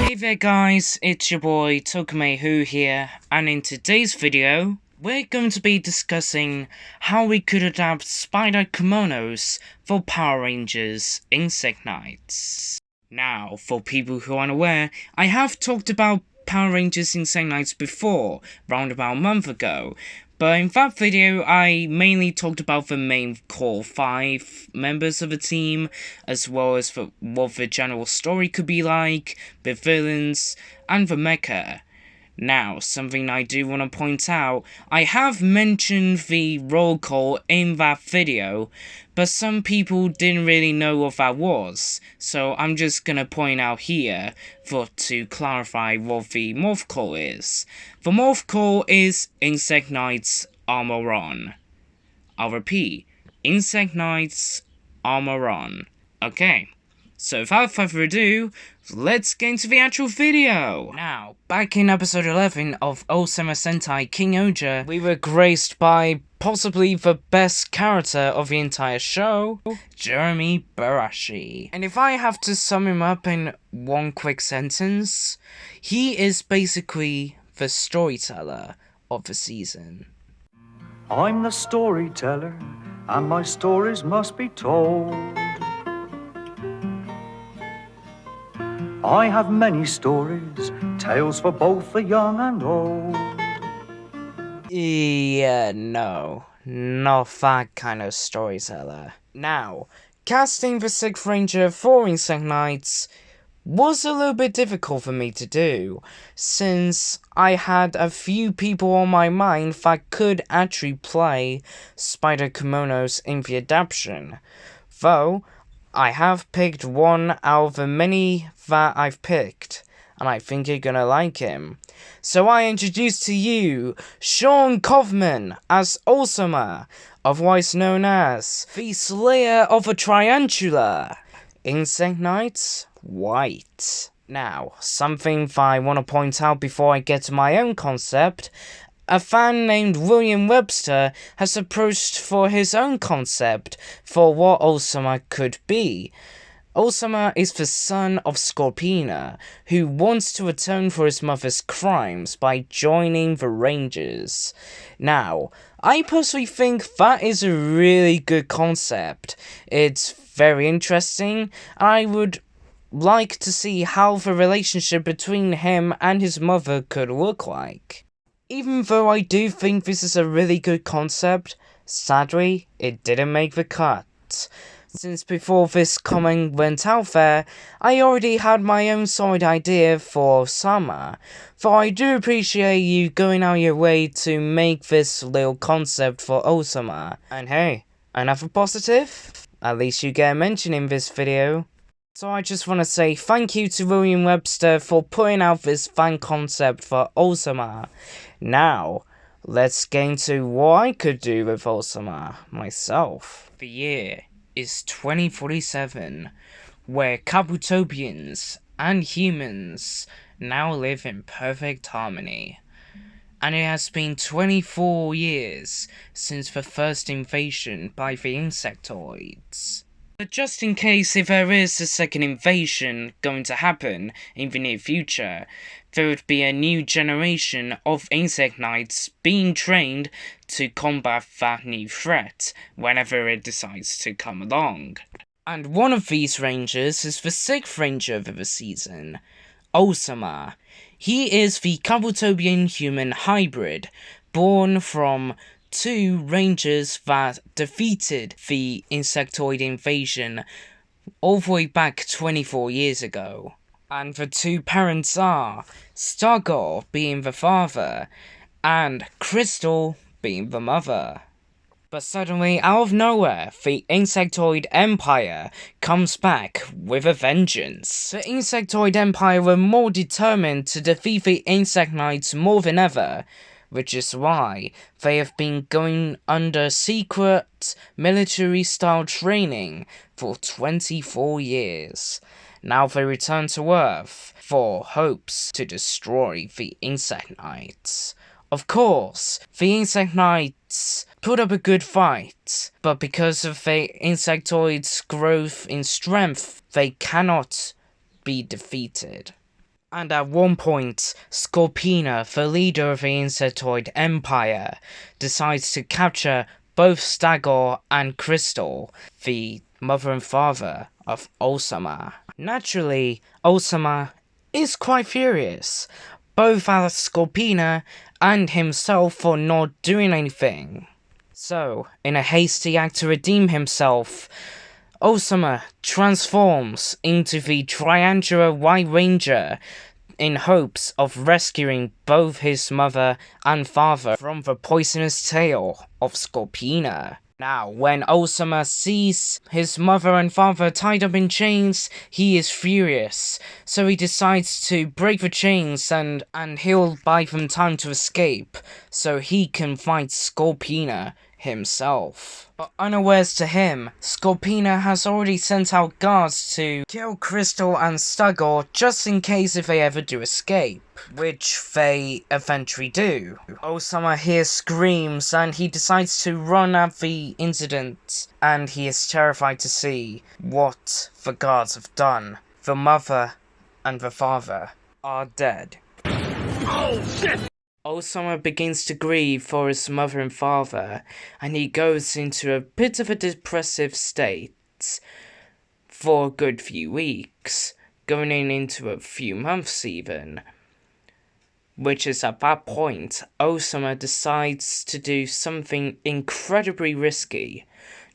Hey there guys, it's your boy TOEI here, and in today's video, we're going to be discussing how we could adapt spider kimonos for Power Rangers Insect Knights. Now, for people who aren't aware, I have talked about Power Rangers Insect Knights before, around about a month ago, but in that video I mainly talked about the main core 5 members of the team, as well as what the general story could be like, the villains, and the mecha. Now, something I do want to point out, I have mentioned the roll call in that video, but some people didn't really know what that was, so I'm just gonna point out here to clarify what the morph call is. The morph call is Insect Knights Armor On. I'll repeat, Insect Knights Armor On. Okay. So without further ado, let's get into the actual video! Now, back in episode 11 of Ultima Sentai King Oja, we were graced by possibly the best character of the entire show, Jeremy Barashi. And if I have to sum him up in one quick sentence, he is basically the storyteller of the season. I'm the storyteller, and my stories must be told. I have many stories, tales for both the young and old. Yeah, no, not that kind of storyteller. Now, casting the 6th Ranger for Insect Knights was a little bit difficult for me to do, since I had a few people on my mind that could actually play spider kimonos in the adaptation, though I have picked one out of the many that I've picked, and I think you're gonna like him. So I introduce to you Sean Kaufman as Ultima, otherwise known as the Slayer of a Tryantula. Insect Knights White. Now, something that I want to point out before I get to my own concept. A fan named William Webster has approached for his own concept for what Ultima could be. Ultima is the son of Scorpina, who wants to atone for his mother's crimes by joining the Rangers. Now, I personally think that is a really good concept. It's very interesting, and I would like to see how the relationship between him and his mother could look like. Even though I do think this is a really good concept, sadly, it didn't make the cut. Since before this comment went out there, I already had my own solid idea for Sama, so I do appreciate you going out your way to make this little concept for Ultima. And hey, another positive? At least you get a mention in this video. So I just want to say thank you to William Webster for putting out this fan concept for Ultima. Now, let's get into what I could do with Ultima myself. The year is 2047, where Kabutopians and humans now live in perfect harmony. And it has been 24 years since the first invasion by the insectoids. But just in case if there is a second invasion going to happen in the near future, there would be a new generation of Insect Knights being trained to combat that new threat whenever it decides to come along. And one of these Rangers is the 6th Ranger of the season, Ultima. He is the Kabutopian human hybrid, born from 2 Rangers that defeated the insectoid invasion all the way back 24 years ago. And the 2 parents are Stargor being the father and Crystal being the mother. But suddenly, out of nowhere, the Insectoid Empire comes back with a vengeance. The Insectoid Empire were more determined to defeat the Insect Knights more than ever, which is why they have been going under secret military-style training for 24 years. Now they return to Earth for hopes to destroy the Insect Knights. Of course, the Insect Knights put up a good fight, but because of the insectoids' growth in strength, they cannot be defeated. And at one point, Scorpina, the leader of the Insectoid Empire, decides to capture both Stagor and Crystal, the mother and father of Ultima. Naturally, Ultima is quite furious, both at Scorpina and himself for not doing anything. So, in a hasty act to redeem himself, Ultima transforms into the Tryantula White Ranger in hopes of rescuing both his mother and father from the poisonous tail of Scorpina. Now, when Ultima sees his mother and father tied up in chains, he is furious, so he decides to break the chains and he'll buy them time to escape, so he can fight Scorpina himself. But unawares to him, Scorpina has already sent out guards to kill Crystal and Stagor just in case if they ever do escape, which they eventually do. Ultima hears screams and he decides to run at the incident, and he is terrified to see what the guards have done. The mother and the father are dead. Oh shit! Ultima begins to grieve for his mother and father, and he goes into a bit of a depressive state for a good few weeks, going into a few months even. Which is at that point, Ultima decides to do something incredibly risky.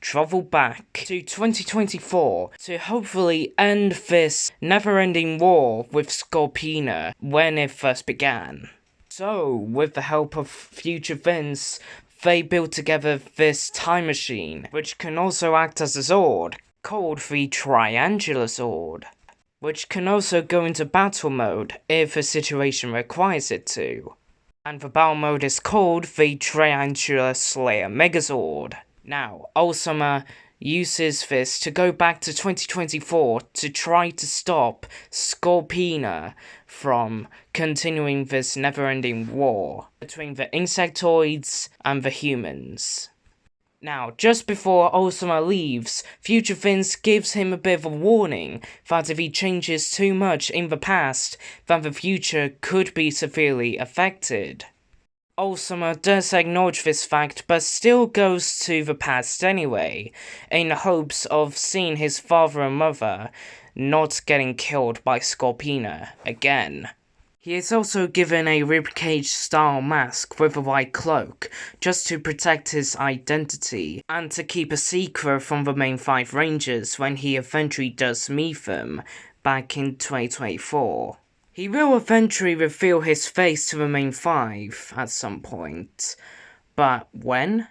Travel back to 2024 to hopefully end this never-ending war with Scorpina when it first began. So, with the help of future Vince, they built together this time machine, which can also act as a sword, called the Tryantula Sword, which can also go into battle mode if a situation requires it to. And the battle mode is called the Tryantula Slayer Megazord. Now, Ultima uses this to go back to 2024 to try to stop Scorpina from continuing this never-ending war between the insectoids and the humans. Now, just before Ultima leaves, Future Vince gives him a bit of a warning that if he changes too much in the past, then the future could be severely affected. Ultima does acknowledge this fact, but still goes to the past anyway, in hopes of seeing his father and mother not getting killed by Scorpina again. He is also given a ribcage-style mask with a white cloak, just to protect his identity, and to keep a secret from the main 5 Rangers when he eventually does meet them, back in 2024. He will eventually reveal his face to the main 5 at some point, but when?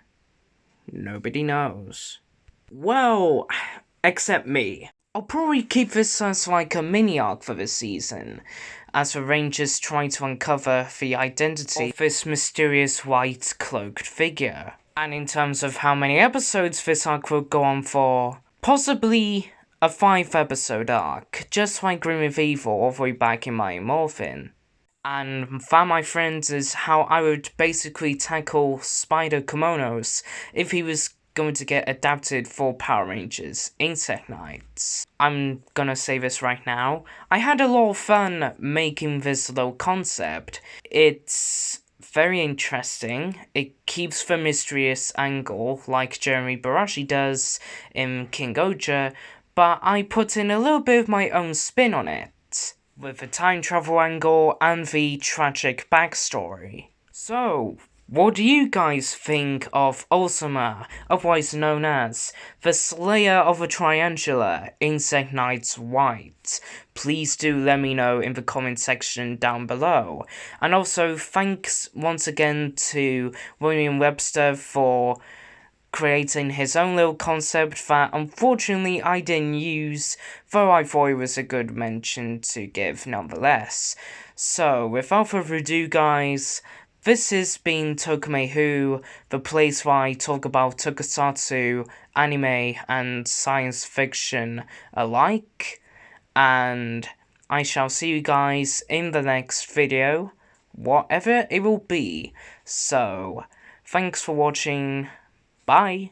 Nobody knows. Well, except me. I'll probably keep this as like a mini-arc for this season, as the Rangers try to uncover the identity of this mysterious white cloaked figure. And in terms of how many episodes this arc will go on for, possibly a 5-episode arc, just like Grim with Evil all the way back in my Morphin. And that, my friends, is how I would basically tackle Spider Kimonos if he was going to get adapted for Power Rangers Insect Knights. I'm gonna say this right now. I had a lot of fun making this little concept. It's very interesting. It keeps the mysterious angle like Jeremy Barashi does in King Oja, but I put in a little bit of my own spin on it, with the time travel angle and the tragic backstory. So, what do you guys think of Ultima, otherwise known as the Slayer of a Tryantula, Insect Knights White? Please do let me know in the comment section down below. And also, thanks once again to William Webster for creating his own little concept that unfortunately I didn't use, though I thought it was a good mention to give nonetheless. So, without further ado guys, this has been Tokumehu, the place where I talk about tokusatsu, anime, and science fiction alike, and I shall see you guys in the next video, whatever it will be. So, thanks for watching. Bye!